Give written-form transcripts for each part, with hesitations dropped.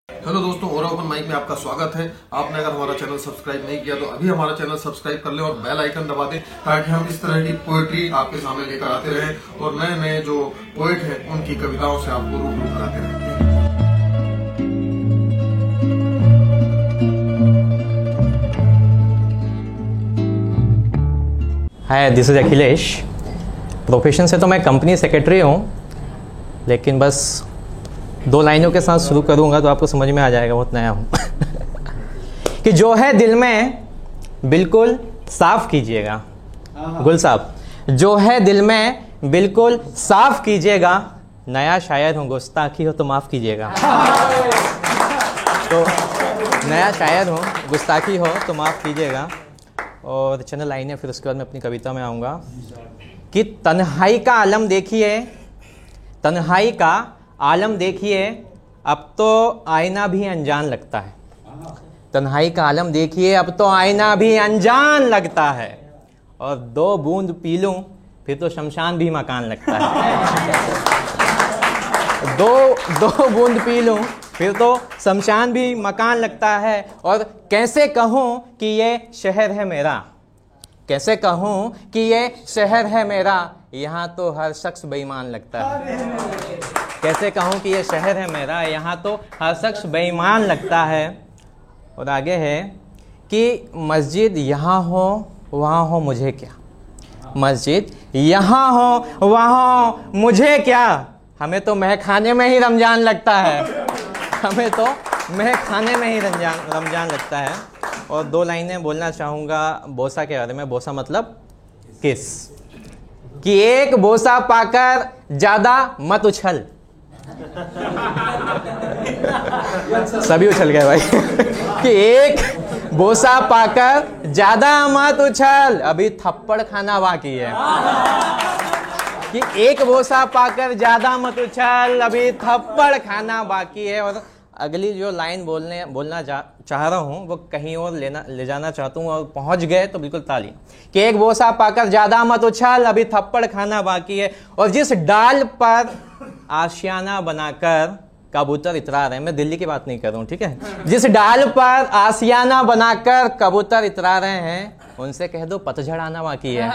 Hello दोस्तों, और open mic में आपका स्वागत है। आपने अगर हमारा चैनल सब्सक्राइब नहीं किया तो अभी हमारा चैनल सब्सक्राइब कर लें और बेल आइकन दबा दें, ताकि हम इस तरह की पोएट्री आपके सामने लेकर आते रहें और नए नए जो पोएट हैं उनकी कविताओं से आपको रूबरू कराते रहें। हाय, दिस इज अखिलेश। प्रोफेशन से तो मैं कंपनी सेक्रेटरी हूँ, लेकिन बस 2 लाइनों के साथ शुरू करूँगा तो आपको समझ में आ जाएगा, बहुत नया हूँ। कि जो है दिल में बिल्कुल साफ कीजिएगा। गुल साहब, जो है दिल में बिल्कुल साफ कीजिएगा। नया शायर हूँ, गुस्ताखी हो तो माफ़ कीजिएगा। तो नया शायर हूँ, गुस्ताखी हो तो माफ़ कीजिएगा। और चंद लाइनें, फिर उसके बाद मैं अपनी कविता में आऊँगा। कि तन्हाई का आलम देखिए, तन्हाई का आलम देखिए, अब तो आईना भी अनजान लगता है। तन्हाई का आलम देखिए, अब तो आईना भी अनजान लगता है। और 2 बूंद पी लूं फिर तो शमशान भी मकान लगता है। दो बूंद पी लूं फिर तो शमशान भी मकान लगता है। और कैसे कहूं कि ये शहर है मेरा, कैसे कहूं कि ये शहर है मेरा, यहाँ तो हर शख्स बेईमान लगता है। कैसे कहूं कि ये शहर है मेरा, यहाँ तो हर शख्स बेईमान लगता है। और आगे है कि मस्जिद यहाँ हो वहाँ हो मुझे क्या, मस्जिद यहाँ हो वहाँ हो मुझे क्या, हमें तो महखाने में ही रमजान लगता है। हमें तो महखाने में ही रमजान लगता है। और 2 लाइनें बोलना चाहूँगा बोसा के बारे में। बोसा मतलब किस। कि एक बोसा पाकर ज़्यादा मत उछल। सभी उछल गए भाई। कि एक बोसा पाकर ज़्यादा मत उछल, अभी थप्पड़ खाना बाकी है। कि एक बोसा पाकर ज़्यादा मत उछल, अभी थप्पड़ खाना बाकी है। और अगली जो लाइन बोलना चाह रहा हूँ वो कहीं और ले जाना चाहता हूँ, और पहुँच गए तो बिल्कुल ताली। कि एक बोसा पाकर ज़्यादा मत उछल, अभी थप्पड़ खाना बाकी है। और जिस डाल पर आशियाना बनाकर कबूतर इतरा रहे हैं, मैं दिल्ली की बात नहीं कर रहा हूँ, ठीक है। जिस डाल पर आशियाना बनाकर कबूतर इतरा रहे हैं, उनसे कह दो पतझड़ आना बाकी है।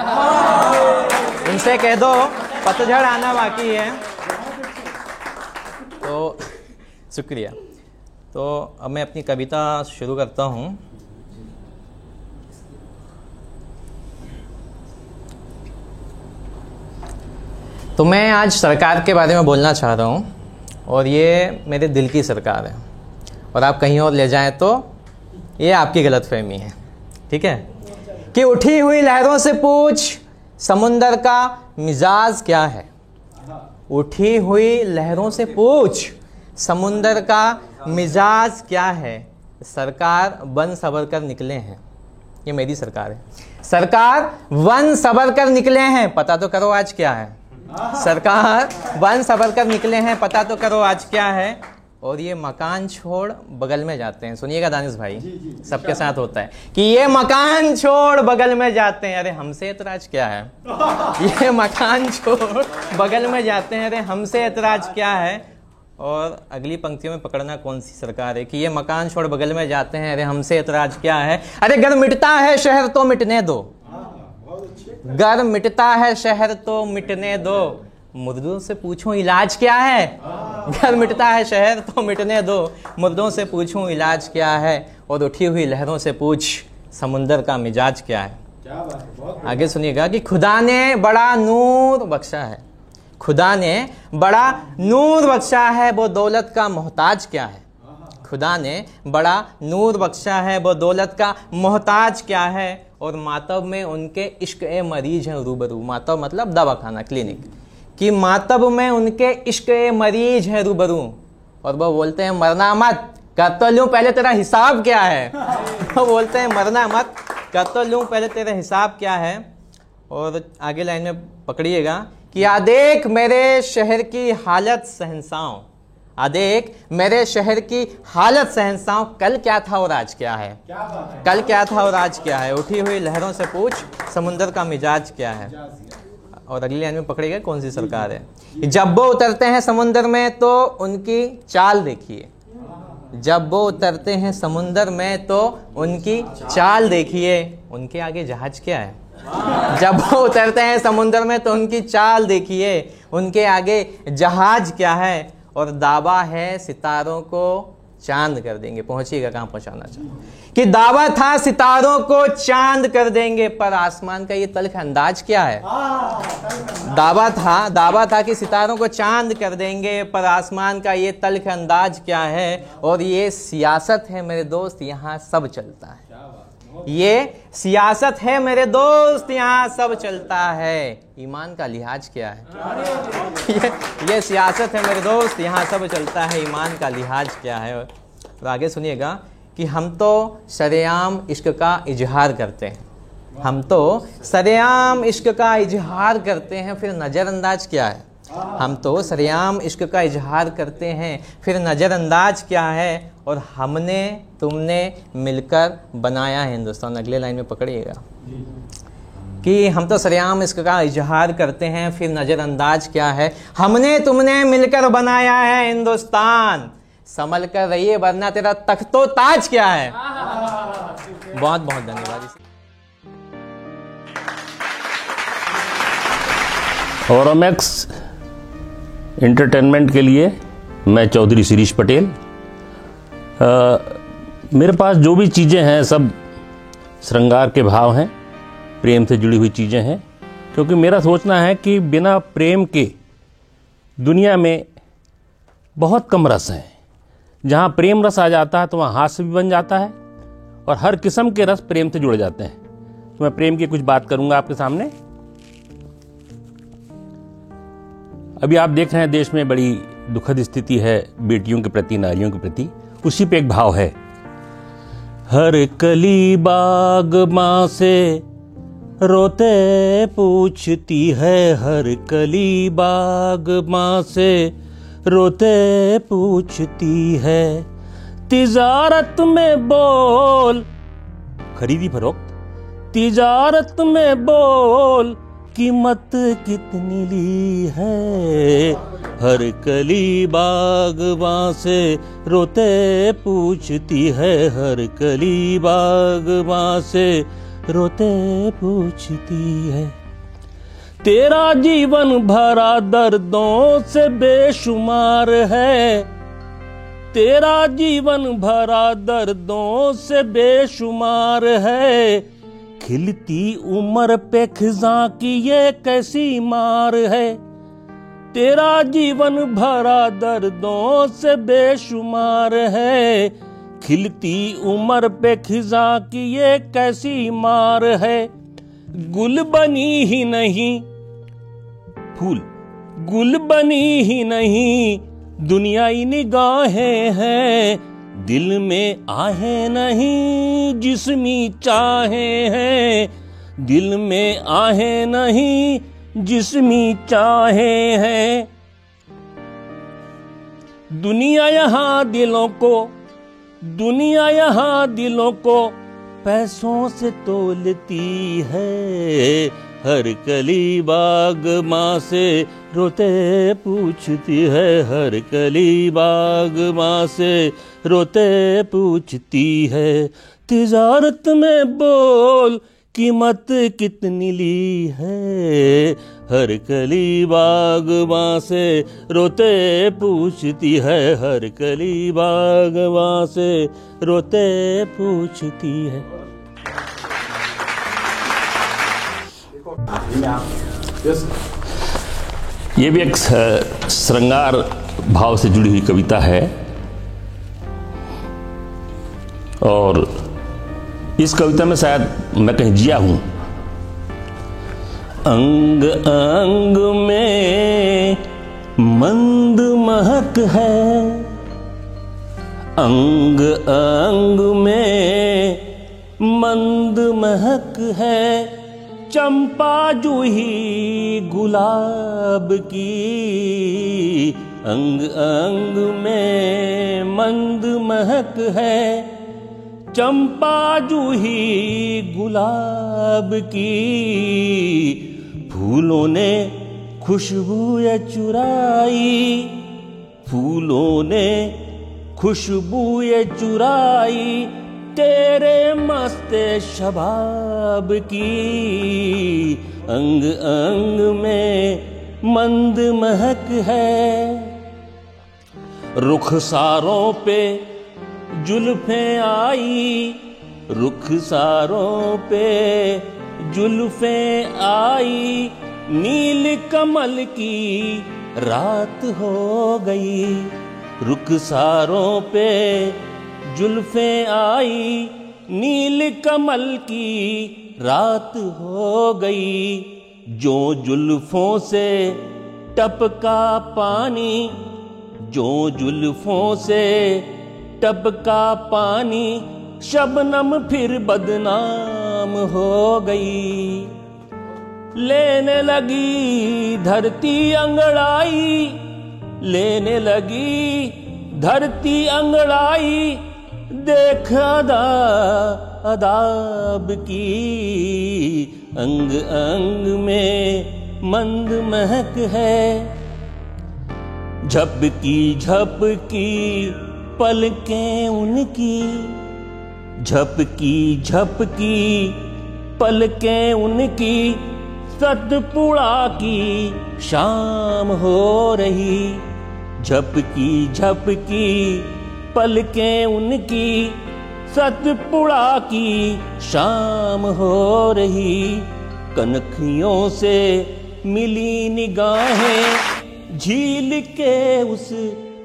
उनसे कह दो पतझड़ आना बाकी है। तो शुक्रिया। तो अब मैं अपनी कविता शुरू करता हूँ। तो मैं आज सरकार के बारे में बोलना चाह रहा हूँ, और ये मेरे दिल की सरकार है। और आप कहीं और ले जाएं तो ये आपकी गलतफहमी है, ठीक है। कि उठी हुई लहरों से पूछ समुंदर का मिजाज क्या है। उठी हुई लहरों से पूछ समुंदर का मिजाज क्या है। सरकार वन सबर कर निकले हैं, ये मेरी सरकार है। सरकार वन सबर कर निकले हैं, पता तो करो आज क्या है। सरकार वन सबर कर निकले हैं, पता तो करो आज क्या है। और ये मकान छोड़ बगल में जाते हैं। सुनिएगा दानिश भाई, सबके साथ होता है कि ये मकान छोड़ बगल में जाते हैं, अरे हमसे एतराज क्या है। ये मकान छोड़ बगल में जाते हैं, अरे हमसे एतराज क्या है। और अगली पंक्तियों में पकड़ना कौन सी सरकार है। कि ये मकान छोड़ बगल में जाते हैं, अरे हमसे एतराज क्या है। अरे गर मिटता है शहर तो मिटने दो, गर मिटता है शहर तो मिटने दो, मुर्दों से पूछूं इलाज क्या है। गर मिटता है शहर तो मिटने दो, मुर्दों से पूछूं इलाज क्या है। और उठी हुई लहरों से पूछ समुंदर का मिजाज क्या है। आगे सुनिएगा कि खुदा ने बड़ा नूर बख्शा है, खुदा ने बड़ा नूर बख्शा है, वो दौलत का मोहताज क्या है। खुदा ने बड़ा नूर बख्शा है, वो दौलत का मोहताज क्या है। और मातब में उनके इश्क ए मरीज हैं रूबरू। मातब मतलब दवाखाना, क्लिनिक। कि मातब में उनके इश्क ए मरीज हैं रूबरू। और वो बोलते हैं मरना मत, कर तो लूं पहले तेरा हिसाब क्या है। वो बोलते हैं मरना मत, कर तो लूं पहले तेरा हिसाब क्या है। और आगे लाइन में पकड़िएगा कि आ देख मेरे शहर की हालत शहंशाओं, आ देख मेरे शहर की हालत शहंशाओं, कल क्या था और आज क्या है। कल क्या था और आज क्या है। उठी हुई लहरों से पूछ समुंदर का मिजाज क्या है। और अगली लाइन में पकड़ेगा कौन सी सरकार है। जब वो उतरते हैं समुंदर में तो उनकी चाल देखिए, जब वो उतरते हैं समुंदर में तो उनकी चाल देखिए। उनके आगे जहाज क्या है? जब वो उतरते हैं समुंदर में तो उनकी चाल देखिए, उनके आगे जहाज क्या है? और दावा है सितारों को चांद कर देंगे। पहुंचिएगा कहां पहुंचाना चाहूं कि दावा था सितारों को चांद कर देंगे, पर आसमान का ये तल्ख अंदाज क्या है? दावा था कि सितारों को चांद कर देंगे, पर आसमान का ये तल्ख अंदाज क्या है? और ये सियासत है मेरे दोस्त, यहां सब चलता है। ये सियासत है मेरे दोस्त, यहां सब चलता है। ईमान का लिहाज क्या है? ये सियासत है मेरे दोस्त, यहां सब चलता है। ईमान का लिहाज क्या है? और आगे सुनिएगा कि हम तो सरेआम इश्क का इजहार करते हैं। हम तो सरेआम इश्क का इजहार करते हैं, फिर नज़रअंदाज क्या है? हम तो सरेआम इश्क का इजहार करते हैं, फिर नज़रअंदाज क्या है? और हमने तुमने मिलकर बनाया है हिंदुस्तान। अगले लाइन में पकड़िएगा कि हम तो सरेआम इश्क का इजहार करते हैं, फिर नज़रअंदाज क्या है? हमने तुमने मिलकर बनाया है हिंदुस्तान। संभल कर रहिए वरना तेरा तख्तो ताज क्या है? बहुत बहुत धन्यवाद। औरमैक्स एंटरटेनमेंट के लिए मैं चौधरी शिरीष पटेल। मेरे पास जो भी चीज़ें हैं सब श्रृंगार के भाव हैं, प्रेम से जुड़ी हुई चीज़ें हैं, क्योंकि मेरा सोचना है कि बिना प्रेम के दुनिया में बहुत कम रस हैं। जहाँ प्रेम रस आ जाता है तो वहाँ हास्य भी बन जाता है, और हर किस्म के रस प्रेम से जुड़ जाते हैं। तो मैं प्रेम की कुछ बात करूँगा आपके सामने। अभी आप देख रहे हैं देश में बड़ी दुखद स्थिति है बेटियों के प्रति, नारियों के प्रति। उसी पे एक भाव है, हर कली बाग माँ से रोते पूछती है, हर कली बाग माँ से रोते पूछती है, तिजारत में बोल, खरीदी फरोख्त, तिजारत में बोल कीमत कितनी ली है, हर कली बागबां से रोते पूछती है, हर कली बागबां से रोते पूछती है। तेरा जीवन भरा दर्दों से बेशुमार है, तेरा जीवन भरा दर्दों से बेशुमार है, खिलती उम्र पे खिज़ां की ये कैसी मार है, तेरा जीवन भरा दर्दों से बेशुमार है, खिलती उम्र पे खिज़ां की ये कैसी मार है, गुल बनी ही नहीं फूल, गुल बनी ही नहीं दुनियाई निगाहें हैं, दिल में आहें नहीं जिस्मी चाहें हैं, दिल में आहें नहीं जिस्मी चाहें हैं। दुनिया यहाँ दिलों को, दुनिया यहाँ दिलों को पैसों से तोलती है, हर कली बाग माँ से रोते पूछती है, हर कली बाग माँ से रोते पूछती है, तिजारत में बोल कीमत कितनी ली है, हर कली बाग माँ से रोते पूछती है, हर कली बाग माँ से रोते पूछती है। ये भी एक श्रृंगार भाव से जुड़ी हुई कविता है, और इस कविता में शायद मैं कहीं जिया हूं। अंग अंग में मंद महक है, अंग अंग में मंद महक है, चंपा जूही गुलाब की, अंग अंग में मंद महक है, चंपा जूही गुलाब की, फूलों ने खुशबू ये चुराई, फूलों ने खुशबू ये चुराई तेरे मस्ते शबाब की, अंग अंग में मंद महक है। रुखसारों पे जुल्फें आई, रुखसारों पे जुल्फें आई, नील कमल की रात हो गई। रुखसारों पे जुल्फें आई, नील कमल की रात हो गई। जो जुल्फों से टपका पानी, जो जुल्फों से टपका पानी, शबनम फिर बदनाम हो गई। लेने लगी धरती अंगड़ाई, लेने लगी धरती अंगड़ाई, देख अदा अदाब की, अंग अंग में मंद महक है। झपकी झपकी पलकें उनकी, झपकी झपकी पलकें उनकी, सतपुड़ा की शाम हो रही। झपकी झपकी पलकें उनकी, सतपुड़ा की शाम हो रही। कनखियों से मिली निगाहें, झील के उस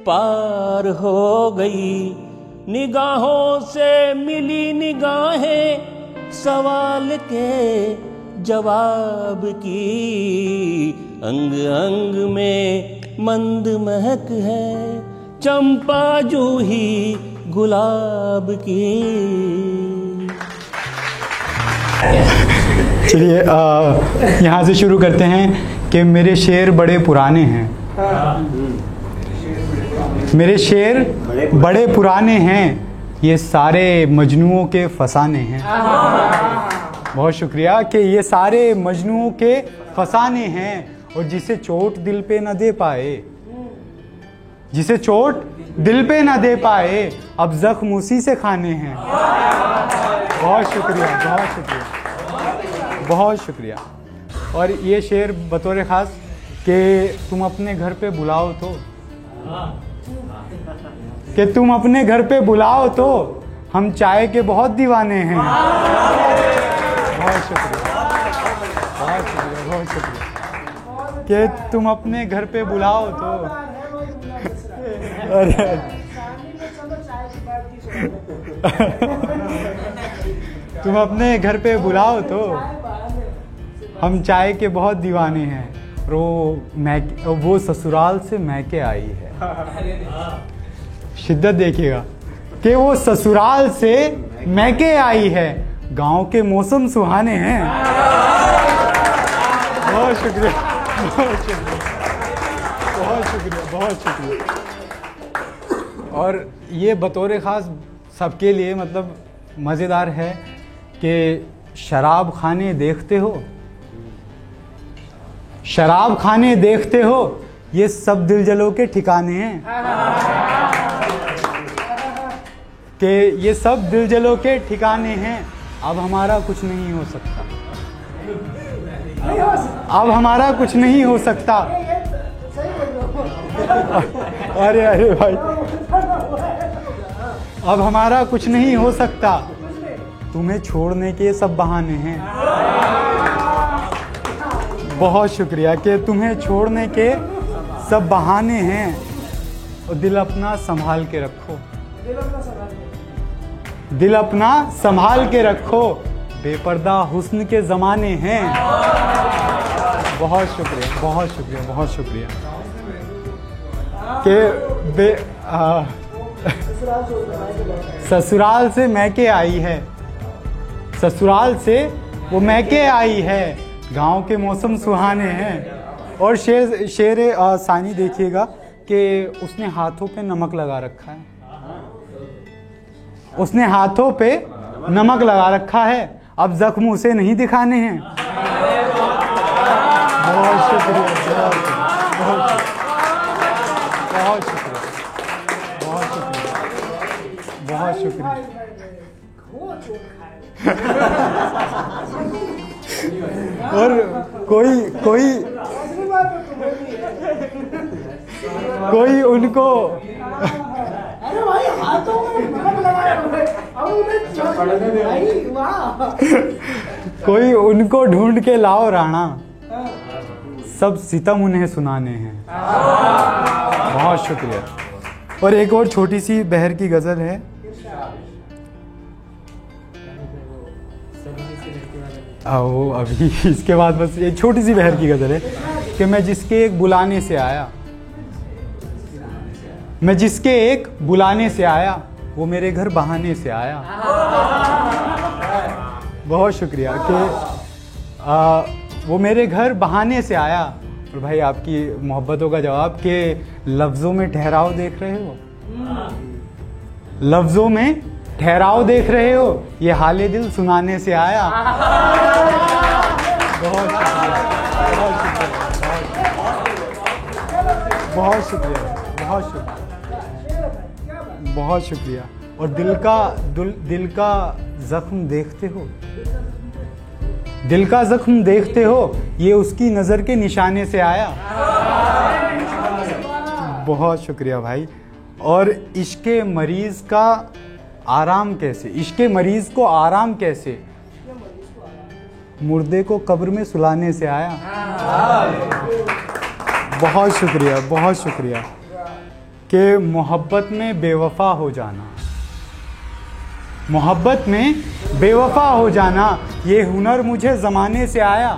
पार हो गई। निगाहों से मिली निगाहें, सवाल के जवाब की, अंग अंग में मंद महक है। चंपा जूही गुलाब की। चलिए यहाँ से शुरू करते हैं कि मेरे शेर बड़े पुराने हैं। मेरे शेर बड़े पुराने हैं, ये सारे मजनुओं के फसाने हैं। बहुत शुक्रिया कि ये सारे मजनुओं के फसाने हैं, और जिसे चोट दिल पे न दे पाए, जिसे चोट दिल पे न दे पाए, अब जख्म उसी से खाने हैं। बहुत शुक्रिया, बहुत शुक्रिया, बहुत शुक्रिया। और ये शेर बतौर ख़ास कि तुम अपने घर पे बुलाओ तो, कि तुम अपने घर पे बुलाओ तो, हम चाय के बहुत दीवाने हैं। बहुत शुक्रिया, बहुत शुक्रिया, बहुत शुक्रिया कि तुम अपने घर पे बुलाओ तो। अरे तुम अपने घर पे बुलाओ तो, हम चाय के बहुत दीवाने हैं। वो ससुराल से मैके आई है। शिद्दत देखिएगा कि वो ससुराल से मैके आई है, गांव के मौसम सुहाने हैं। बहुत शुक्रिया, बहुत शुक्रिया, बहुत शुक्रिया, बहुत शुक्रिया। और ये बतौर ख़ास सबके लिए मतलब मज़ेदार है कि शराब खाने देखते हो, शराब खाने देखते हो, ये सब दिलजलों के ठिकाने हैं। कि ये सब दिलजलों के ठिकाने हैं। अब हमारा कुछ नहीं हो सकता, अब हमारा कुछ नहीं हो सकता। अरे अरे भाई, अब हमारा कुछ नहीं हो सकता, तुम्हें छोड़ने के सब बहाने हैं। बहुत शुक्रिया कि तुम्हें छोड़ने के सब बहाने हैं। और दिल अपना संभाल के रखो, दिल अपना संभाल के रखो, बेपर्दा हुस्न के ज़माने हैं। बहुत शुक्रिया, बहुत शुक्रिया, बहुत शुक्रिया कि ससुराल से मैके आई है, ससुराल से वो मैके आई है, गांव के मौसम सुहाने हैं। और शेर सानी देखिएगा कि उसने हाथों पे नमक लगा रखा है, उसने हाथों पे नमक लगा रखा है, अब जख्म उसे नहीं दिखाने हैं। बहुत शुक्रिया, बहुत शुक्रिया, बहुत शुक्रिया, बहुत शुक्रिया। बहुत शुक्रिया। और कोई उनको अरे भाई हाथों में नमक लगाया हुआ है, अब उन्हें भाई वाह। कोई उनको ढूंढ के लाओ राणा, सब सितम उन्हें सुनाने हैं। बहुत शुक्रिया। और एक और छोटी सी बहर की गजल है। आओ अभी इसके बाद बस एक छोटी सी बहर की गजल है कि मैं जिसके एक बुलाने से आया, मैं जिसके एक बुलाने से आया, वो मेरे घर बहाने से आया। बहुत शुक्रिया कि वो मेरे घर बहाने से आया। और भाई आपकी मोहब्बतों का जवाब कि लफ्ज़ों में ठहराव देख रहे हो, लफ्ज़ों में ठहराव देख रहे हो, ये हाले दिल सुनाने से आया। बहुत शुक्रिया, बहुत शुक्रिया, बहुत शुक्रिया, बहुत शुक्रिया। और दिल का जख्म देखते हो, दिल का जख्म देखते हो, ये उसकी नज़र के निशाने से आया। बहुत शुक्रिया भाई। और इश्क़े मरीज़ का आराम कैसे, इश्क़े मरीज़ को आराम कैसे, मुर्दे को कब्र में सुलाने से आया। बहुत शुक्रिया, बहुत शुक्रिया। कि मोहब्बत में बेवफा हो जाना, मोहब्बत में बेवफा हो जाना, ये हुनर मुझे ज़माने से आया।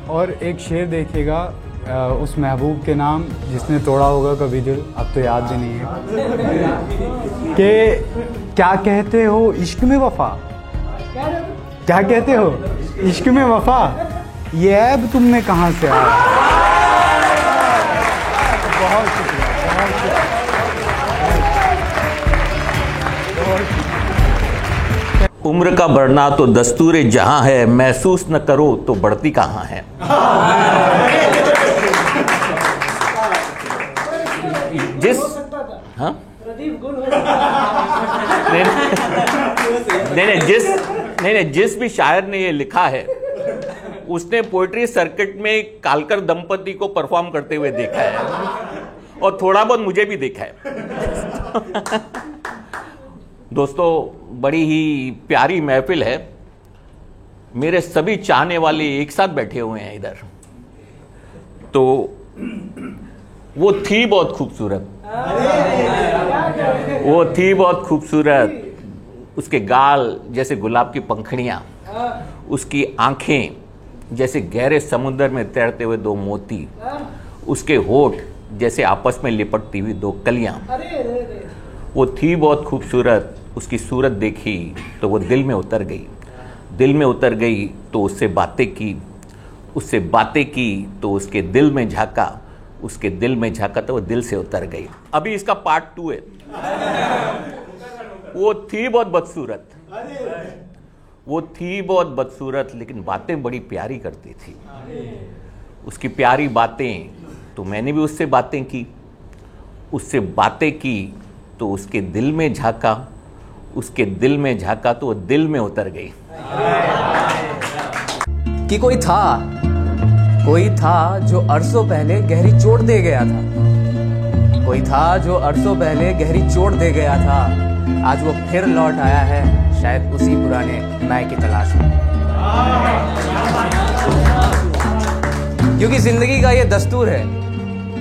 और एक शेर देखिएगा उस महबूब के नाम जिसने तोड़ा होगा कभी दिल, अब तो याद भी नहीं है, कि क्या कहते हो इश्क में वफा, क्या कहते हो इश्क में वफा, ये ऐब तुमने कहाँ से आया। बहुत शुक्रिया, बहुत शुक्रिया। उम्र का बढ़ना तो दस्तूर जहां है, महसूस न करो तो बढ़ती कहाँ है। जिस हाँ नहीं, जिस भी शायर ने ये लिखा है उसने पोइट्री सर्किट में कालकर दंपति को परफॉर्म करते हुए देखा है, और थोड़ा बहुत मुझे भी देखा है। दोस्तों, बड़ी ही प्यारी महफिल है। मेरे सभी चाहने वाले एक साथ बैठे हुए हैं इधर। तो वो थी बहुत खूबसूरत, वो थी बहुत खूबसूरत। उसके गाल जैसे गुलाब की पंखड़ियाँ, उसकी आंखें जैसे गहरे समुद्र में तैरते हुए दो मोती, उसके होठ जैसे आपस में लिपटती हुई दो कलियाँ। वो थी बहुत खूबसूरत। उसकी सूरत देखी तो वो दिल में उतर गई, दिल में उतर गई तो उससे बातें की, उससे बातें की तो उसके दिल में झांका, उसके दिल में झांका तो वो दिल से उतर गई। अभी इसका पार्ट 2 है। वो थी बहुत बदसूरत, वो थी बहुत बदसूरत, लेकिन बातें बड़ी प्यारी करती थी। उसकी प्यारी बातें, तो मैंने भी उससे बातें की, उससे बातें की तो उसके दिल में झांका, उसके दिल में झांका तो वो दिल में उतर गई। कि कोई था जो अरसों पहले गहरी चोट दे गया था, कोई था जो अरसों पहले गहरी चोट दे गया था, आज वो फिर लौट आया है शायद उसी पुराने मैं की तलाश में। क्योंकि जिंदगी का ये दस्तूर है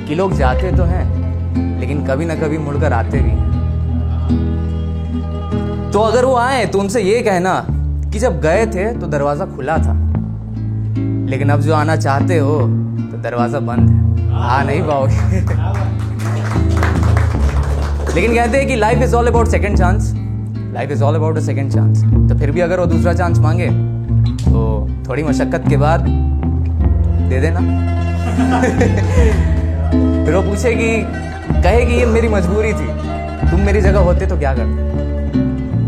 कि लोग जाते तो हैं लेकिन कभी ना कभी मुड़कर आते भी हैं। तो अगर वो आए तो उनसे ये कहना कि जब गए थे तो दरवाजा खुला था, लेकिन अब जो आना चाहते हो तो दरवाजा बंद है, आ नहीं पाओगे। लेकिन कहते हैं कि life is all about second chance, life is all about a second chance. तो फिर भी अगर वो दूसरा चांस मांगे तो थोड़ी मशक्कत के बाद दे देना। फिर वो पूछेगी, कहेगी ये मेरी मजबूरी थी, तुम मेरी जगह होते तो क्या करते।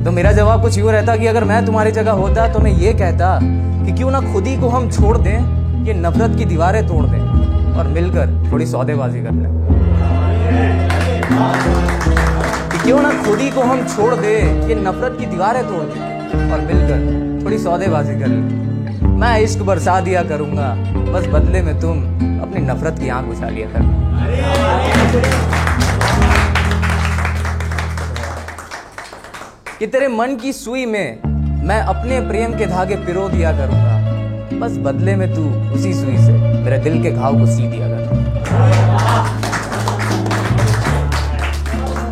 तो मेरा जवाब कुछ यूं रहता कि अगर मैं तुम्हारी जगह होता तो मैं ये कहता कि क्यों ना खुद ही को हम छोड़ दें, ये नफरत की दीवारें तोड़ दें और मिलकर थोड़ी सौदेबाजी कर लें। खुद ही को हम छोड़ दे, ये नफरत की दीवारें तोड़ दे और मिलकर थोड़ी सौदेबाजी कर ले। मैं इश्क बरसा दिया करूंगा, बस बदले में तुम अपनी नफरत की आंख बुझा लिया कर। कि तेरे मन की सुई में मैं अपने प्रेम के धागे पिरो दिया करूंगा, बस बदले में तू उसी सुई से मेरे दिल के घाव को सी दिया कर।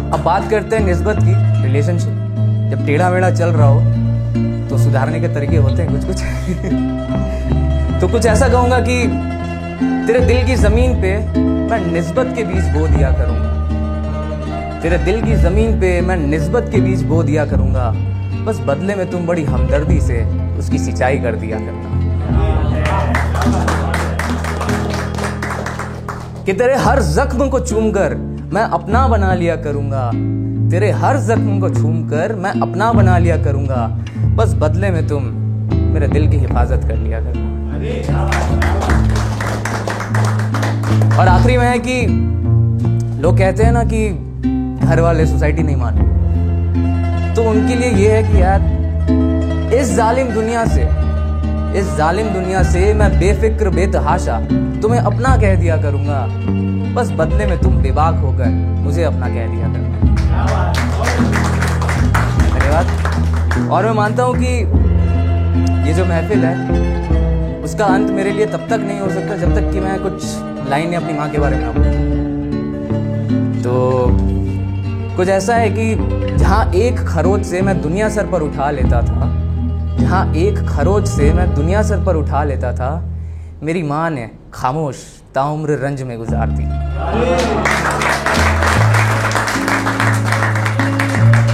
अब बात करते हैं निस्बत की, रिलेशनशिप। जब टेढ़ा मेढ़ा चल रहा हो तो सुधारने के तरीके होते हैं कुछ कुछ। तो कुछ ऐसा कहूंगा कि तेरे दिल की जमीन पे मैं निस्बत के बीज बो दिया करूंगा। तेरे दिल की जमीन पे मैं निस्बत के बीज बो दिया करूंगा, बस बदले में तुम बड़ी हमदर्दी से उसकी सिंचाई कर दिया करना। कि तेरे हर जख्म को चूमकर मैं अपना बना लिया करूंगा। तेरे हर जख्म को चूमकर मैं अपना बना लिया करूंगा, बस बदले में तुम मेरे दिल की हिफाजत कर लिया करना। और आखिरी में है कि लोग कहते हैं ना कि घर वाले सोसाइटी नहीं मानते, तो उनके लिए ये है कि यार इस जालिम दुनिया से मैं बेफिक्र बेतहाशा तुम्हें अपना कह दिया करूंगा, बस बदले में तुम बेबाक होकर मुझे अपना कह दिया करना। धन्यवाद। और मैं मानता हूं कि ये जो महफिल है उसका अंत मेरे लिए तब तक नहीं हो सकता जब तक कि मैं कुछ लाइनें अपनी माँ के बारे में ना बोलूं। तो कुछ ऐसा है कि जहां एक खरोच से मैं दुनिया सर पर उठा लेता था, जहां एक खरोच से मैं दुनिया सर पर उठा लेता था, मेरी माँ ने खामोश ताउम्र रंज में गुजार दी।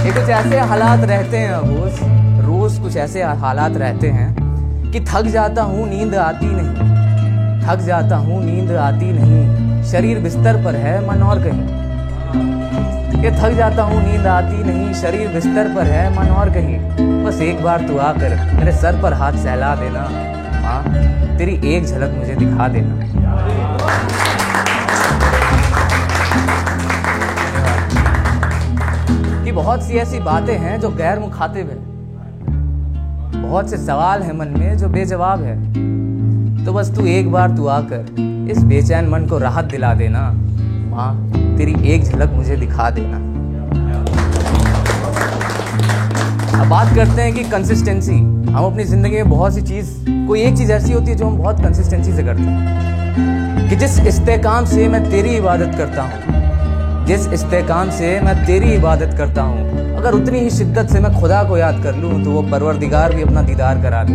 ये कुछ ऐसे हालात रहते हैं रोज कुछ ऐसे हालात रहते हैं कि थक जाता हूँ नींद आती नहीं, शरीर बिस्तर पर है मन और कहीं। कि थक जाता हूँ नींद आती नहीं, शरीर बिस्तर पर है मन और कहीं, बस एक बार तू आकर मेरे सर पर हाथ सहला देना, माँ तेरी एक झलक मुझे दिखा देना। कि बहुत सी ऐसी बातें हैं जो गैर मुखातिब है, बहुत से सवाल हैं मन में जो बेजवाब है, तो बस तू एक बार तू आकर इस बेचैन मन को राहत दिला देना, माँ तेरी एक झलक मुझे दिखा देना। अब बात करते हैं कि कंसिस्टेंसी। हम अपनी जिंदगी में बहुत सी चीज, कोई एक चीज ऐसी होती है जो हम बहुत कंसिस्टेंसी से करते हैं। कि जिस इस्तेकाम से मैं तेरी इबादत करता हूँ, अगर उतनी ही शिद्दत से मैं खुदा को याद कर लूं तो वो परवरदिगार भी अपना दीदार करा दे।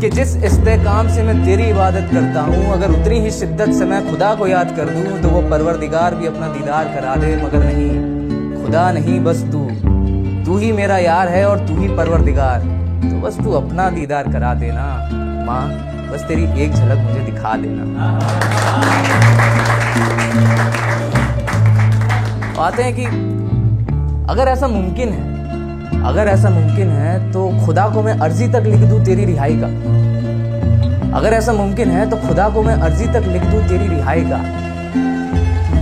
कि जिस इस्तेकाम से मैं तेरी इबादत करता हूँ, अगर उतनी ही शिद्दत से मैं खुदा को याद कर दूं तो वो परवरदिगार भी अपना दीदार करा दे। मगर नहीं, खुदा नहीं, बस तू ही मेरा यार है और तू ही परवरदिगार, तो बस तू अपना दीदार करा देना, माँ बस तेरी एक झलक मुझे दिखा देना। आते हैं कि अगर ऐसा मुमकिन है तो खुदा को मैं अर्जी तक लिख दूं तेरी रिहाई का। अगर ऐसा मुमकिन है तो खुदा को मैं अर्जी तक लिख दूं तेरी रिहाई का।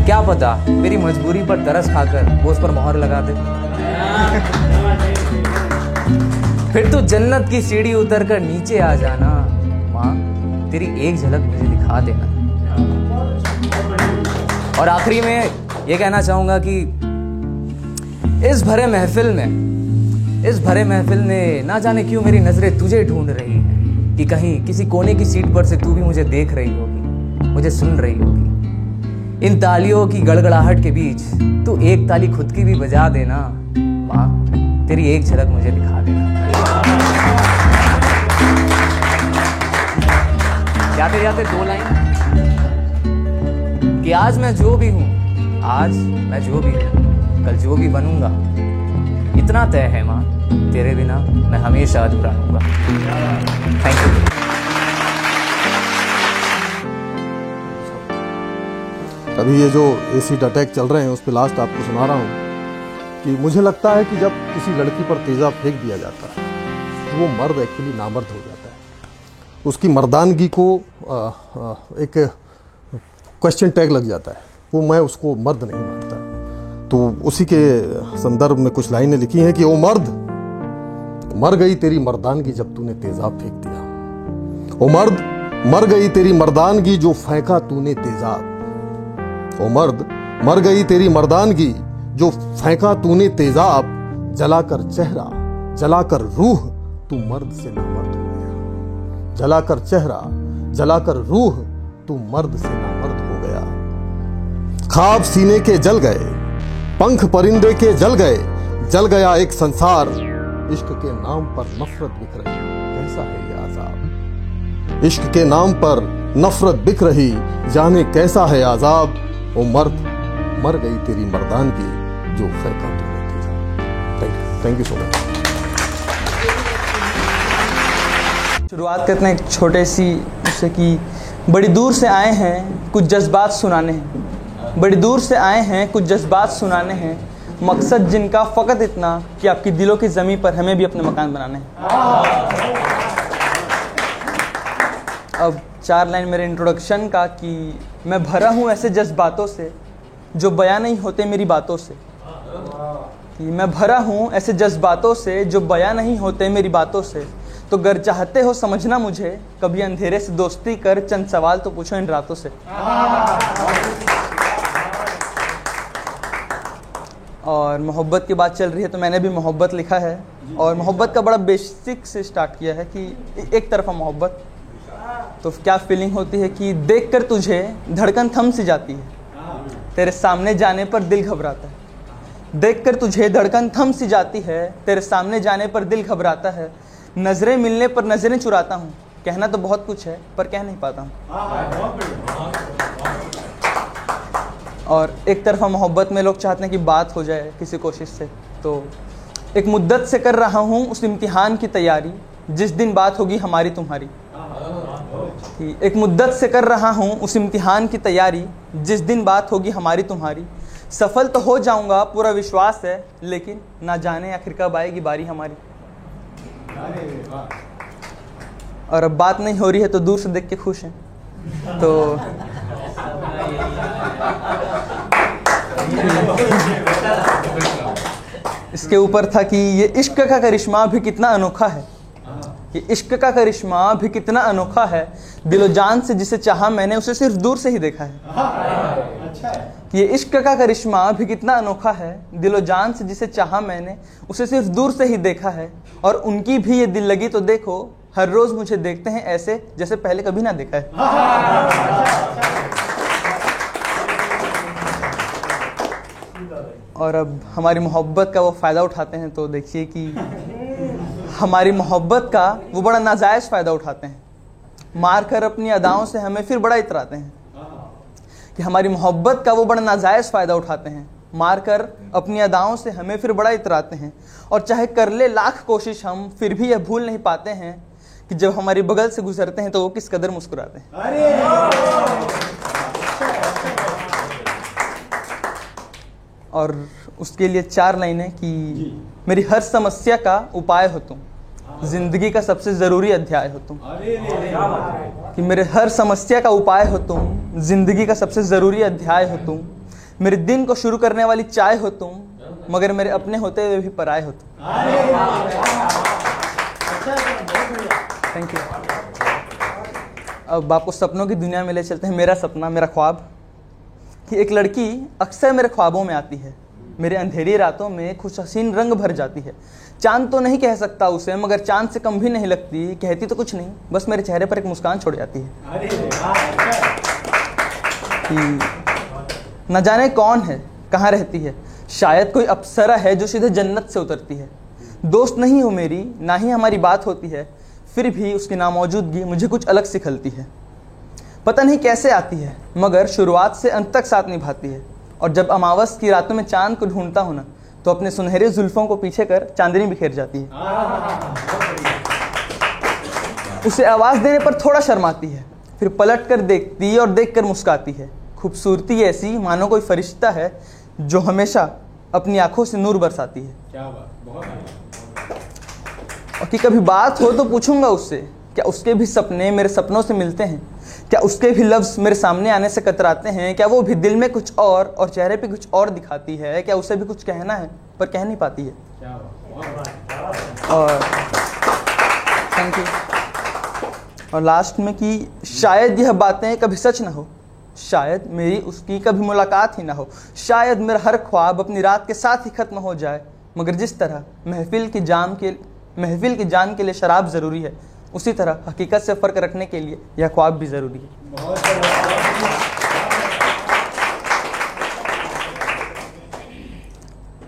क्या पता मेरी मजबूरी पर तरस खाकर वो उस पर मोहर लगा दे। फिर तू जन्नत की सीढ़ी उतर कर नीचे आ जाना, माँ तेरी एक झलक मुझे दिखा देना। और आखिरी में ये कहना चाहूंगा कि इस भरे महफिल में ना जाने क्यों मेरी नजरें तुझे ढूंढ रही है, कि कहीं किसी कोने की सीट पर से तू भी मुझे देख रही होगी, मुझे सुन रही होगी। इन तालियों की गड़गड़ाहट के बीच तू एक ताली खुद की भी बजा देना, माँ तेरी एक झलक मुझे दिखा देना। जाते जाते दो लाइन कि आज मैं जो भी हूँ, कल जो भी बनूंगा, इतना तय है माँ तेरे बिना मैं हमेशा अधूरा रहूंगा। Thank you. अभी ये जो एसिड अटैक चल रहे हैं उस पर लास्ट आपको सुना रहा हूँ कि मुझे लगता है कि जब किसी लड़की पर तेज़ाब फेंक दिया जाता है तो वो मर्द एक्चुअली नामर्द हो जाता है। उसकी मर्दानगी को एक क्वेश्चन टैग लग जाता है, वो मैं उसको मर्द नहीं मानता। तो उसी के संदर्भ में कुछ लाइनें लिखी हैं कि ओ मर्द, मर गई तेरी मर्दानगी जब तूने तेजाब फेंक दिया। ओ मर्द, मर गई तेरी मर्दानगी जो फेंका तूने तेजाब। ओ मर्द, मर गई तेरी मर्दानगी जो फेंका तूने तेजाब। जलाकर चेहरा, जलाकर रूह, तू मर्द से नामर्द हो गया। जलाकर चेहरा, जलाकर रूह, तू मर्द से नामर्द हो गया। ख्वाब सीने के जल गए, पंख परिंदे के जल गए, जल गया एक संसार। इश्क के नाम पर नफरत बिक रही, कैसा है ये आजाब। इश्क के नाम पर नफरत बिक रही, जाने कैसा है आजाब। ओ मर्द, मर गई तेरी मर्दानगी जो फेंका तूने तेजाब। Thank you so much. शुरुआत करते हैं एक छोटे सी उससे कि बड़ी दूर से आए हैं कुछ जज्बात सुनाने हैं। बड़ी दूर से आए हैं कुछ जज्बात सुनाने हैं, मकसद जिनका फ़कत इतना कि आपकी दिलों की ज़मीन पर हमें भी अपने मकान बनाने हैं। अब 4 लाइन मेरे इंट्रोडक्शन का कि मैं भरा हूँ ऐसे जज्बातों से जो बयां नहीं होते मेरी बातों से। कि मैं भरा हूँ ऐसे जज्बातों से जो बयां नहीं होते मेरी बातों से। तो गर चाहते हो समझना मुझे, कभी अंधेरे से दोस्ती कर, चंद सवाल तो पूछो इन रातों से। और मोहब्बत की बात चल रही है तो मैंने भी मोहब्बत लिखा है। और मोहब्बत का बड़ा बेसिक से स्टार्ट किया है कि एक तरफा मोहब्बत तो क्या फीलिंग होती है कि देखकर तुझे धड़कन थम सी जाती है, तेरे सामने जाने पर दिल घबराता है। देखकर तुझे धड़कन थम सी जाती है, तेरे सामने जाने पर दिल घबराता है। नजरें मिलने पर नजरें चुराता हूँ, कहना तो बहुत कुछ है पर कह नहीं पाता हूँ। और एक तरफा मोहब्बत में लोग चाहते हैं कि बात हो जाए किसी कोशिश से। तो एक मुद्दत से कर रहा हूँ उस इम्तिहान की तैयारी, जिस दिन बात होगी हमारी तुम्हारी। एक मुद्दत से कर रहा हूँ उस इम्तिहान की तैयारी, जिस दिन बात होगी हमारी तुम्हारी। सफल तो हो जाऊंगा पूरा विश्वास है, लेकिन ना जाने आखिर कब आएगी बारी हमारी। और अब बात नहीं हो रही है तो दूर से देख के खुश हैं। तो इसके ऊपर था कि ये इश्क का करिश्मा भी कितना अनोखा है। ये इश्क का करिश्मा भी कितना अनोखा है, दिलो जान से जिसे चाहा मैंने उसे सिर्फ दूर से ही देखा है। ये इश्क का करिश्मा भी कितना अनोखा है, दिलो जान से जिसे चाहा मैंने उसे सिर्फ दूर से ही देखा है। और उनकी भी ये दिल लगी तो देखो, हर रोज मुझे देखते हैं ऐसे जैसे पहले कभी ना देखा है। और अब हमारी मोहब्बत का वो फ़ायदा उठाते हैं तो देखिए कि हमारी मोहब्बत का वो बड़ा नाजायज़ फ़ायदा उठाते हैं। मार कर अपनी अदाओं से हमें फिर बड़ा इतराते हैं। कि हमारी मोहब्बत का वो बड़ा नाजायज़ फ़ायदा उठाते हैं, मार कर अपनी अदाओं से हमें फिर बड़ा इतराते हैं। और चाहे कर ले लाख कोशिश हम, फिर भी यह भूल नहीं पाते हैं कि जब हमारी बगल से गुजरते हैं तो वो किस कदर मुस्कुराते हैं। और उसके लिए 4 लाइनें कि मेरी हर समस्या का उपाय हो तुम, जिंदगी का सबसे ज़रूरी अध्याय हो तुम। कि मेरे हर समस्या का उपाय हो तुम, जिंदगी का सबसे ज़रूरी अध्याय हो तुम। मेरे दिन को शुरू करने वाली चाय हो तुम, मगर मेरे अपने होते हुए भी पराए हो तुम। Thank you. अब आपको सपनों की दुनिया में ले चलते हैं। मेरा सपना, मेरा ख्वाब कि एक लड़की अक्सर मेरे ख्वाबों में आती है, मेरे अंधेरी रातों में खुश हसीन रंग भर जाती है। चांद तो नहीं कह सकता उसे, मगर चांद से कम भी नहीं लगती। कहती तो कुछ नहीं, बस मेरे चेहरे पर एक मुस्कान छोड़ जाती है। न जाने कौन है, कहाँ रहती है, शायद कोई अप्सरा है जो सीधे जन्नत से उतरती है। दोस्त नहीं हो मेरी, ना ही हमारी बात होती है, फिर भी उसकी नामौजूदगी मुझे कुछ अलग सी खलती है। पता नहीं कैसे आती है, मगर शुरुआत से अंत तक साथ निभाती है। और जब अमावस की रातों में चांद को ढूंढता हूं ना, तो अपने सुनहरे जुल्फों को पीछे कर चांदनी बिखेर जाती है। उसे आवाज देने पर थोड़ा शर्माती है, फिर पलट कर देखती और देख कर मुस्काती है। खूबसूरती ऐसी मानो कोई फरिश्ता है जो हमेशा अपनी आंखों से नूर बरसाती है। और कि कभी बात हो तो पूछूंगा उससे, क्या उसके भी सपने मेरे सपनों से मिलते हैं? क्या उसके भी लफ्ज़ मेरे सामने आने से कतराते हैं? क्या वो भी दिल में कुछ और चेहरे पे कुछ और दिखाती है? क्या उसे भी कुछ कहना है पर कह नहीं पाती है? और थैंक यू। और लास्ट में कि शायद यह बातें कभी सच ना हो, शायद मेरी उसकी कभी मुलाकात ही ना हो, शायद मेरा हर ख्वाब अपनी रात के साथ ही खत्म हो जाए, मगर जिस तरह महफिल की जान के लिए शराब ज़रूरी है, उसी तरह हकीकत से फ़र्क रखने के लिए यह ख्वाब भी ज़रूरी है।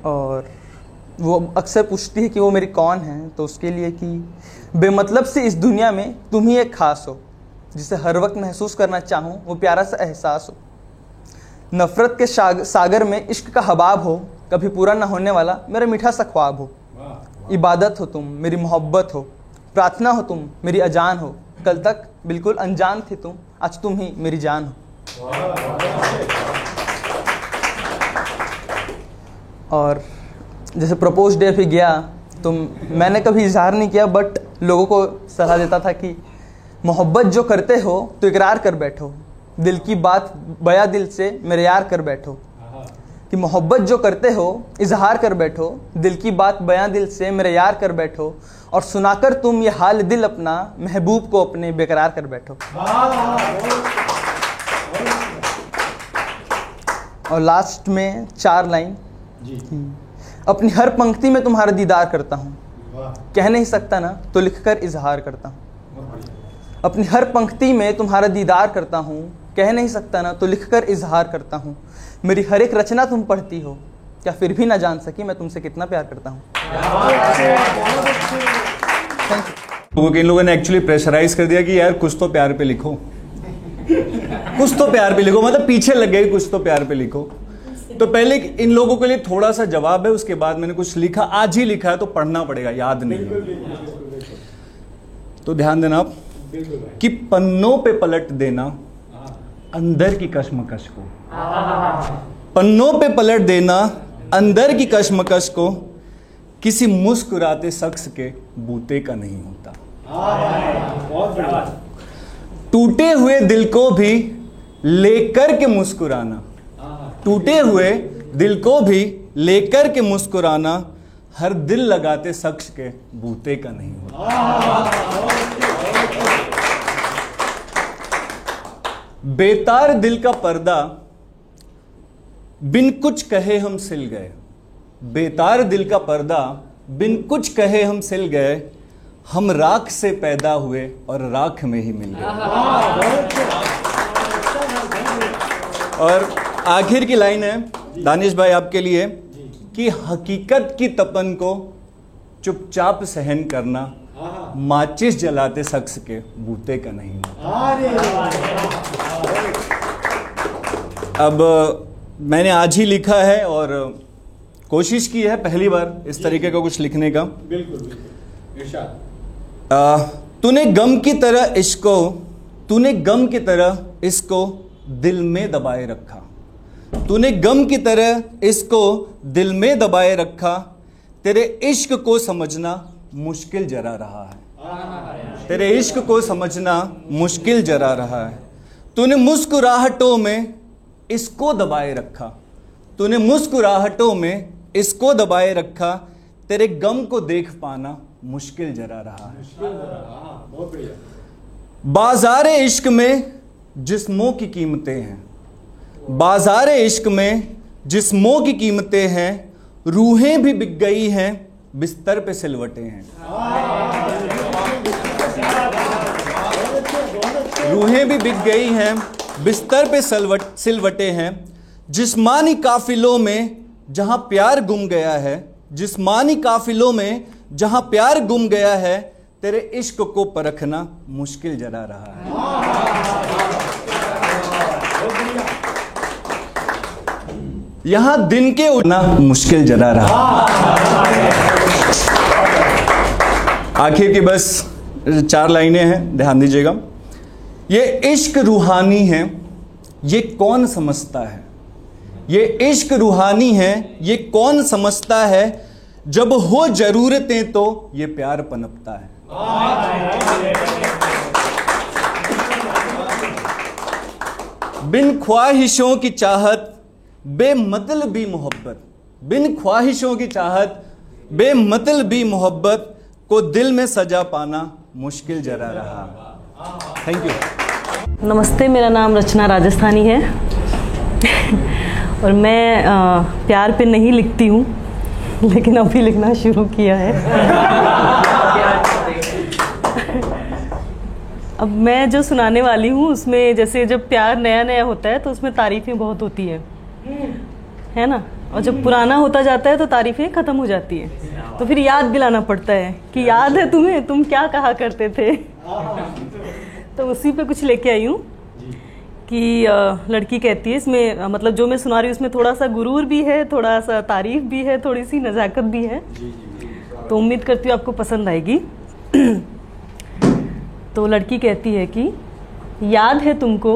और वो अक्सर पूछती है कि वो मेरी कौन है, तो उसके लिए कि बेमतलब से इस दुनिया में तुम ही एक खास हो, जिसे हर वक्त महसूस करना चाहूँ वो प्यारा सा एहसास हो। नफ़रत के सागर में इश्क का हबाब हो, कभी पूरा ना होने वाला मेरा मीठा सा ख्वाब हो। इबादत हो तुम, मेरी मोहब्बत हो, प्रार्थना हो तुम, मेरी अजान हो। कल तक बिल्कुल अनजान थे तुम, आज तुम ही मेरी जान हो। और जैसे प्रपोज डे पे गया तो मैंने कभी इजहार नहीं किया, बट लोगों को सलाह देता था कि मोहब्बत जो करते हो तो इकरार कर बैठो, दिल की बात बया दिल से मेरे यार कर बैठो। कि मोहब्बत जो करते हो इजहार कर बैठो, दिल की बात बयां दिल से मेरे यार कर बैठो, और सुनाकर तुम ये हाल दिल अपना महबूब को अपने बेकरार कर बैठो। और लास्ट में 4 लाइन, अपनी हर पंक्ति में तुम्हारा दीदार करता हूँ, कह नहीं सकता ना तो लिखकर इजहार करता हूँ। अपनी हर पंक्ति में तुम्हारा दीदार करता हूँ, कह नहीं सकता ना तो लिखकर इजहार करता हूँ। मेरी हर एक रचना तुम पढ़ती हो, क्या फिर भी ना जान सकी मैं तुमसे कितना प्यार करता हूँ। इन लोगों ने एक्चुअली प्रेशराइज कर दिया कि यार कुछ तो प्यार पे लिखो, कुछ तो प्यार पे लिखो, मतलब पीछे लग गए कुछ तो प्यार पे लिखो। तो पहले इन लोगों के लिए थोड़ा सा जवाब है, उसके बाद मैंने कुछ लिखा, आज ही लिखा है तो पढ़ना पड़ेगा, याद नहीं है। तो ध्यान देना आप कि पन्नों पे पलट देना अंदर की कश्मकश को, पन्नों पे पलट देना अंदर की कश्मकश को किसी मुस्कुराते शख्स के बूते का नहीं होता। टूटे हुए दिल को भी लेकर के मुस्कुराना, टूटे हुए दिल को भी लेकर के मुस्कुराना हर दिल लगाते शख्स के बूते का नहीं होता। बेतार दिल का पर्दा बिन कुछ कहे हम सिल गए, बेतार दिल का पर्दा बिन कुछ कहे हम सिल गए, हम राख से पैदा हुए और राख में ही मिल गए। और आखिर की लाइन है दानिश भाई आपके लिए कि हकीकत की तपन को चुपचाप सहन करना माचिस जलाते शख्स के बूते का नहीं होता। अब मैंने आज ही लिखा है और कोशिश की है पहली बार इस तरीके का कुछ लिखने का। बिल्कुल तूने गम की तरह इसको, तूने गम की तरह इसको दिल में दबाए रखा, तूने गम की तरह इसको दिल में दबाए रखा, तेरे इश्क को समझना मुश्किल जरा रहा है, तेरे इश्क को समझना मुश्किल जरा रहा है। तूने मुस्कुराहटों में इसको दबाए रखा, तूने मुस्कुराहटों में इसको दबाए रखा, तेरे गम को देख पाना मुश्किल जरा रहा है। बाजारे इश्क में जिस्मों की कीमतें हैं, बाजारे इश्क में जिस्मों की कीमतें हैं, रूहें भी बिक गई हैं बिस्तर पे सिलवटें हैं, रूहें भी बिक गई हैं बिस्तर पे सिलवटें हैं। जिस्मानी काफिलों में जहां प्यार गुम गया है, जिस्मानी काफिलों में जहां प्यार गुम गया है, तेरे इश्क को परखना मुश्किल जरा रहा है। यहां दिन के उठना मुश्किल जरा रहा। आखिर की बस 4 लाइनें हैं, ध्यान दीजिएगा। ये इश्क रूहानी है, ये कौन समझता है, ये इश्क रूहानी है, ये कौन समझता है, जब हो जरूरतें तो ये प्यार पनपता है। बिन ख्वाहिशों की चाहत बेमतलबी मोहब्बत, बिन ख्वाहिशों की चाहत बेमतलबी मोहब्बत को दिल में सजा पाना मुश्किल जरा रहा। Thank you. नमस्ते, मेरा नाम रचना राजस्थानी है और मैं प्यार पे नहीं लिखती हूँ, लेकिन अभी लिखना शुरू किया है। अब मैं जो सुनाने वाली हूँ उसमें जैसे जब प्यार नया नया होता है तो उसमें तारीफ़ें बहुत होती है ना, और जब पुराना होता जाता है तो तारीफ़ें ख़त्म हो जाती है, तो फिर याद दिलाना पड़ता है कि याद है तुम्हें, तुम क्या कहा करते थे। तो उसी पे कुछ लेके आई हूँ कि लड़की कहती है, इसमें मतलब जो मैं सुना रही हूँ उसमें थोड़ा सा गुरूर भी है, थोड़ा सा तारीफ़ भी है, थोड़ी सी नज़ाकत भी है, तो उम्मीद करती हूँ आपको पसंद आएगी। तो लड़की कहती है कि याद है तुमको,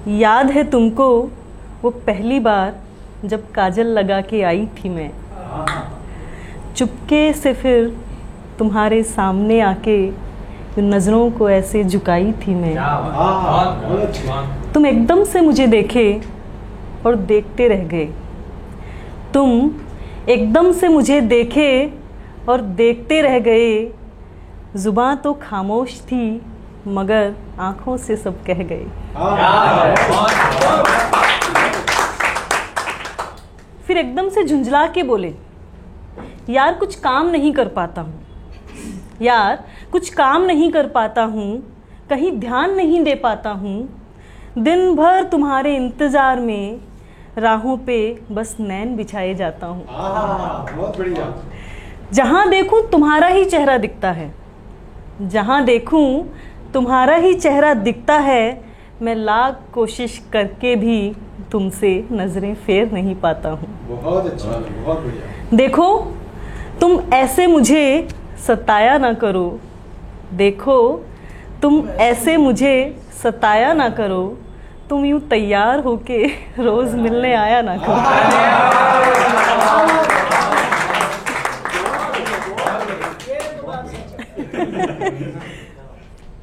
याद है तुमको वो पहली बार जब काजल लगा के आई थी मैं, चुपके से फिर तुम्हारे सामने आके नज़रों को ऐसे झुकाई थी मैं। तुम एकदम से मुझे देखे और देखते रह गए, तुम एकदम से मुझे देखे और देखते रह गए, जुबां तो खामोश थी मगर आंखों से सब कह गए। फिर एकदम से झुंझला के बोले, यार कुछ काम नहीं कर पाता हूँ, यार कुछ काम नहीं कर पाता हूँ, कहीं ध्यान नहीं दे पाता हूँ, दिन भर तुम्हारे इंतज़ार में राहों पे बस नैन बिछाए जाता हूँ। बहुत बढ़िया। जहाँ देखूँ तुम्हारा ही चेहरा दिखता है, जहाँ देखूँ तुम्हारा ही चेहरा दिखता है, मैं लाख कोशिश करके भी तुमसे नज़रें फेर नहीं पाता हूँ। बहुत अच्छा, बहुत बढ़िया। देखो तुम ऐसे मुझे सताया ना करो, देखो तुम ऐसे मुझे सताया ना करो, तुम यूँ तैयार होके रोज़ मिलने आया ना करो।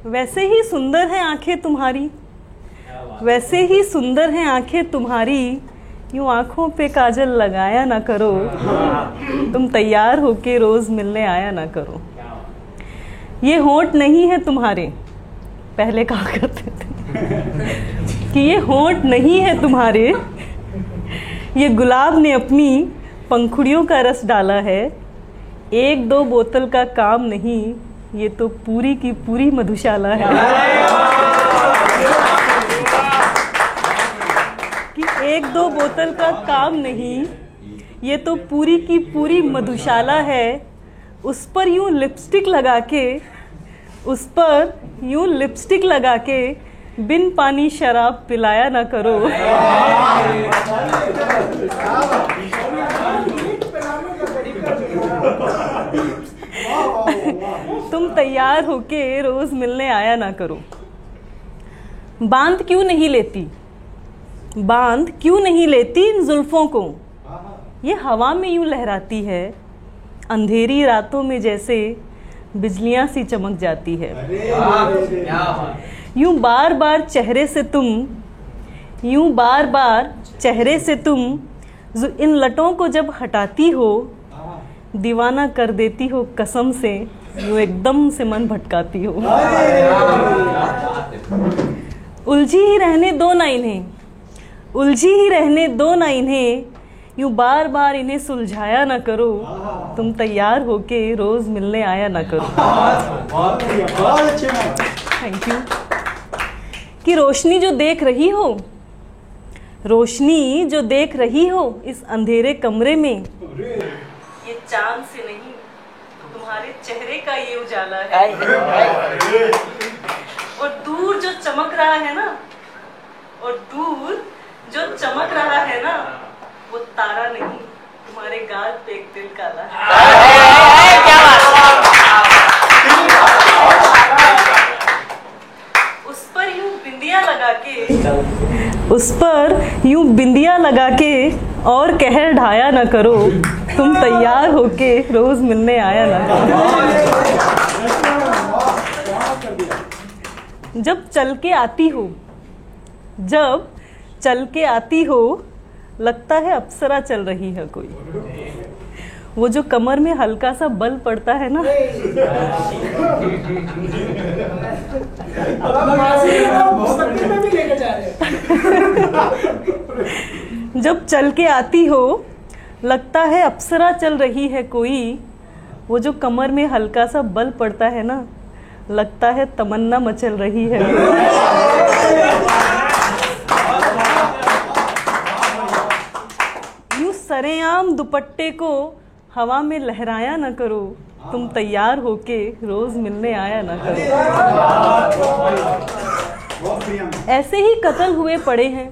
वैसे ही सुंदर हैं आंखें तुम्हारी, वैसे ही सुंदर हैं आंखें तुम्हारी, यूँ आंखों पे काजल लगाया ना करो, तुम तैयार होके रोज़ मिलने आया ना करो। ये होंठ नहीं है तुम्हारे, पहले कहा करते थे कि ये होंठ नहीं है तुम्हारे, ये गुलाब ने अपनी पंखुड़ियों का रस डाला है, एक दो बोतल का काम नहीं, ये तो पूरी की पूरी मधुशाला है। कि एक दो बोतल का काम नहीं, ये तो पूरी की पूरी मधुशाला है, उस पर यूँ लिपस्टिक लगा के, उस पर यूँ लिपस्टिक लगा के बिन पानी शराब पिलाया ना करो। तुम तैयार होके रोज मिलने आया ना करो। बांध क्यों नहीं लेती, बांध क्यों नहीं लेती इन जुल्फों को, ये हवा में यूं लहराती है, अंधेरी रातों में जैसे बिजलियां सी चमक जाती है। यूं बार बार चेहरे से तुम, यूं बार बार चेहरे से तुम इन लटों को जब हटाती हो, दीवाना कर देती हो कसम से, यूं एकदम से मन भटकाती हो। उलझी ही रहने दो ना इन्हें, उलझी ही रहने दो ना इन्हें, यूं बार बार इन्हें सुलझाया ना करो, तुम तैयार होके रोज मिलने आया ना करो। Thank you. कि रोशनी जो देख रही हो, रोशनी जो देख रही हो इस अंधेरे कमरे में, ये चांद से नहीं तुम्हारे चेहरे का ये उजाला है। और दूर जो चमक रहा है ना, और दूर जो चमक रहा है ना, वो तारा नहीं तुम्हारे गाल पे एक दिल काला है। उस पर यूं बिंदिया लगा के, उस पर यूं बिंदिया लगा के और कहर ढाया ना करो, तुम तैयार होके रोज मिलने आया ना करो। जब चल के आती हो, जब चल के आती हो लगता है अप्सरा चल रही है कोई। वो जो कमर में हल्का सा बल पड़ता है ना, जब चल के आती हो लगता है अप्सरा चल रही है कोई। वो जो कमर में हल्का सा बल पड़ता है ना, लगता है तमन्ना मचल रही है। यूं सरेआम दुपट्टे को हवा में लहराया न करो, तुम तैयार होके रोज मिलने आया न करो। ऐसे ही कत्ल हुए पड़े हैं,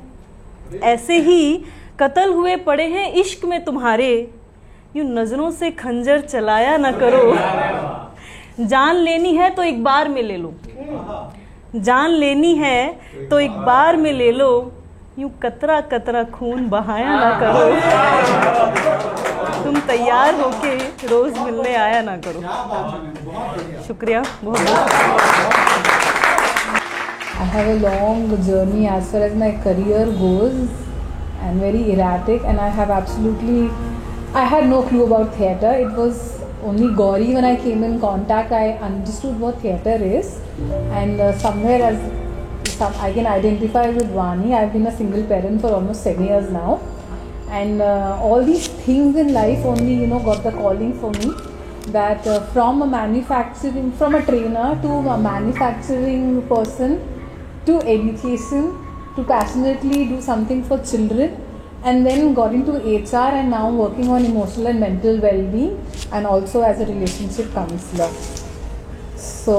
ऐसे ही कत्ल हुए पड़े हैं इश्क में तुम्हारे, यूं नजरों से खंजर चलाया न करो। जान लेनी है तो एक बार में ले लो, जान लेनी है तो एक बार में ले लो, यूं कतरा कतरा खून बहाया ना करो। तुम तैयार होके रोज मिलने आया ना करो। शुक्रिया बहुत बहुत। I have a long journey as far as my career goes and very erratic, and I have I had no clue about theatre. It was only Gauri when I came in contact I understood what theatre is, and somewhere as I can identify with Vani. I've been a single parent for almost 7 years now, and all these things in life only got the calling for me, that from a trainer to a manufacturing person to education to passionately do something for children, and then got into HR and now working on emotional and mental well-being and also as a relationship counselor. So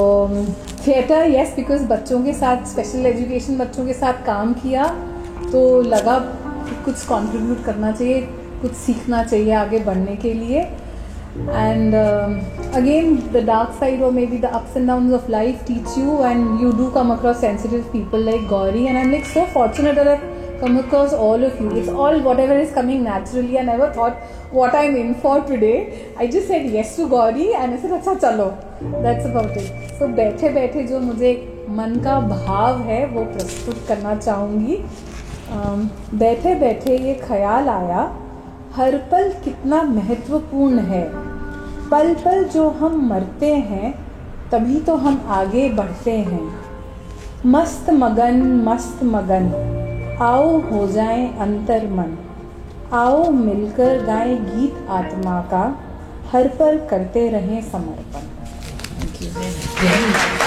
theatre, yes, because बच्चों के साथ special education बच्चों के साथ काम किया तो लगा कुछ कंट्रीब्यूट करना चाहिए, कुछ सीखना चाहिए आगे बढ़ने के लिए. And again, the dark side or maybe the ups and downs of life teach you, and you do come across sensitive people like Gauri, and I'm like so fortunate that I've come across all of you. It's all whatever is coming naturally. I never thought what I'm in for today. I just said yes to Gauri and I said अच्छा चलो. That's about it. So बैठे बैठे जो मुझे मन का भाव है वो प्रस्तुत करना चाहूँगी. बैठे बैठे ये ख्याल आया, हर पल कितना महत्वपूर्ण है. पल पल जो हम मरते हैं तभी तो हम आगे बढ़ते हैं. मस्त मगन आओ हो जाएं अंतर्मन, आओ मिलकर गाएं गीत आत्मा का, हर पल करते रहें समर्पण. Thank you.